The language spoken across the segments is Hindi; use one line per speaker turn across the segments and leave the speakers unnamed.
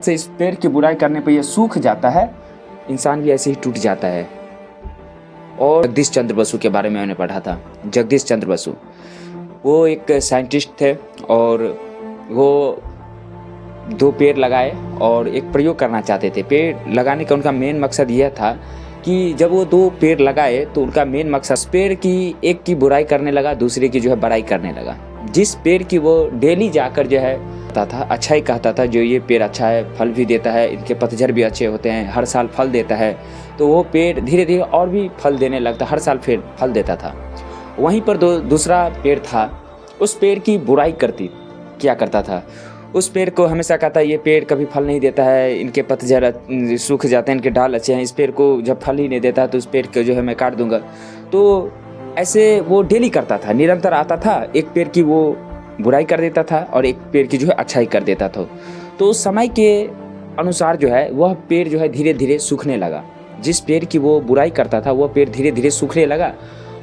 से इस पेड़ की बुराई करने पर यह सूख जाता है, इंसान भी ऐसे ही टूट जाता है। और जगदीश चंद्र बसु के बारे में मैंने पढ़ा था। जगदीश चंद्र बसु वो एक साइंटिस्ट थे और वो 2 पेड़ लगाए और एक प्रयोग करना चाहते थे। पेड़ लगाने का उनका मेन मकसद यह था कि जब वो 2 पेड़ लगाए तो उनका मेन मकसद पेड़ की एक की बुराई करने लगा, दूसरे की जो है बड़ाई करने लगा। जिस पेड़ की वो डेली जाकर जो है कहता था, अच्छा ही कहता था, जो ये पेड़ अच्छा है, फल भी देता है, इनके पतझड़ भी अच्छे होते हैं, हर साल फल देता है, तो वो पेड़ धीरे धीरे और भी फल देने लगता, हर साल फिर फल देता था। वहीं पर दूसरा पेड़ था, उस पेड़ की बुराई क्या करता था, उस पेड़ को हमेशा कहता ये पेड़ कभी फल नहीं देता है, इनके पतझड़ सूख जाते हैं, इनके डाल अच्छे हैं, इस पेड़ को जब फल ही नहीं देता तो उस पेड़ को जो है मैं काट दूंगा। तो ऐसे वो डेली करता था, निरंतर आता था, एक पेड़ की वो बुराई कर देता था और एक पेड़ की जो है अच्छाई कर देता था। तो समय के अनुसार जो है वह पेड़ जो है धीरे धीरे सूखने लगा। जिस पेड़ की वो बुराई करता था वह पेड़ धीरे धीरे सूखने लगा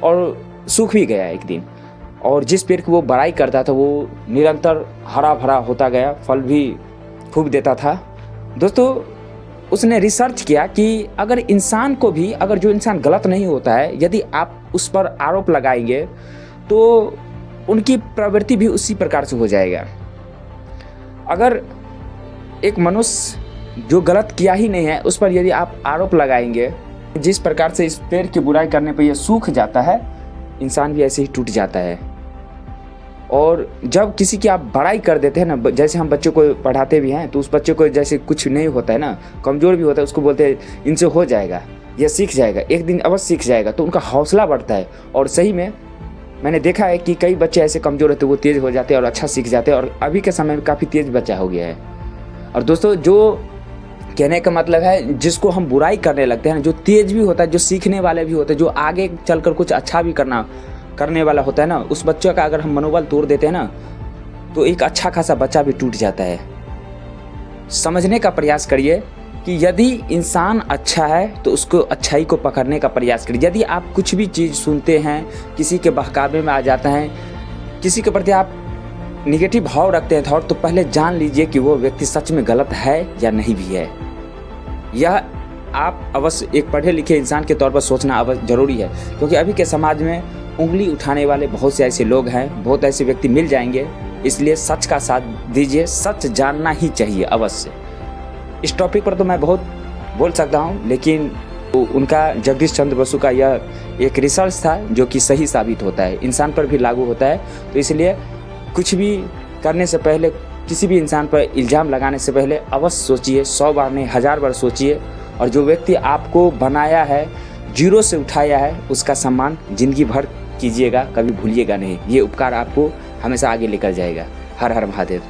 और सूख भी गया एक दिन। और जिस पेड़ की वो बड़ाई करता था वो निरंतर हरा भरा होता गया, फल भी खूब देता था। दोस्तों, उसने रिसर्च किया कि अगर इंसान को भी, अगर जो इंसान गलत नहीं होता है, यदि आप उस पर आरोप लगाएंगे तो उनकी प्रवृत्ति भी उसी प्रकार से हो जाएगा। अगर एक मनुष्य जो गलत किया ही नहीं है उस पर यदि आप आरोप लगाएंगे, जिस प्रकार से इस पेड़ की बुराई करने पर यह सूख जाता है, इंसान भी ऐसे ही टूट जाता है। और जब किसी की आप बड़ाई कर देते हैं ना, जैसे हम बच्चों को पढ़ाते भी हैं तो उस बच्चे को जैसे कुछ नहीं होता है ना, कमज़ोर भी होता है, उसको बोलते हैं इनसे हो जाएगा, यह सीख जाएगा, एक दिन अवश्य सीख जाएगा, तो उनका हौसला बढ़ता है। और सही में मैंने देखा है कि कई बच्चे ऐसे कमज़ोर होते हैं, वो तेज़ हो जाते हैं और अच्छा सीख जाते हैं, और अभी के समय में काफ़ी तेज़ बच्चा हो गया है। और दोस्तों, जो कहने का मतलब है, जिसको हम बुराई करने लगते हैं, जो तेज़ भी होता है, जो सीखने वाले भी होते हैं, जो आगे चलकर कुछ अच्छा भी करने वाला होता है ना, उस बच्चों का अगर हम मनोबल तोड़ देते हैं ना, तो एक अच्छा खासा बच्चा भी टूट जाता है। समझने का प्रयास करिए कि यदि इंसान अच्छा है तो उसको अच्छाई को पकड़ने का प्रयास करिए। यदि आप कुछ भी चीज़ सुनते हैं, किसी के बहकावे में आ जाते हैं, किसी के प्रति आप निगेटिव भाव रखते हैं थॉट, तो पहले जान लीजिए कि वो व्यक्ति सच में गलत है या नहीं भी है। यह आप अवश्य एक पढ़े लिखे इंसान के तौर पर सोचना अवश्य जरूरी है, क्योंकि अभी के समाज में उंगली उठाने वाले बहुत से ऐसे लोग हैं, बहुत ऐसे व्यक्ति मिल जाएंगे। इसलिए सच का साथ दीजिए, सच जानना ही चाहिए अवश्य। इस टॉपिक पर तो मैं बहुत बोल सकता हूँ, लेकिन उनका जगदीश चंद्र बसु का यह एक रिसर्च था जो कि सही साबित होता है, इंसान पर भी लागू होता है। तो इसलिए कुछ भी करने से पहले, किसी भी इंसान पर इल्ज़ाम लगाने से पहले अवश्य सोचिए, 100 बार नहीं 1000 बार सोचिए। और जो व्यक्ति आपको बनाया है, जीरो से उठाया है, उसका सम्मान जिंदगी भर कीजिएगा, कभी भूलिएगा नहीं। ये उपकार आपको हमेशा आगे लेकर जाएगा। हर हर महादेव।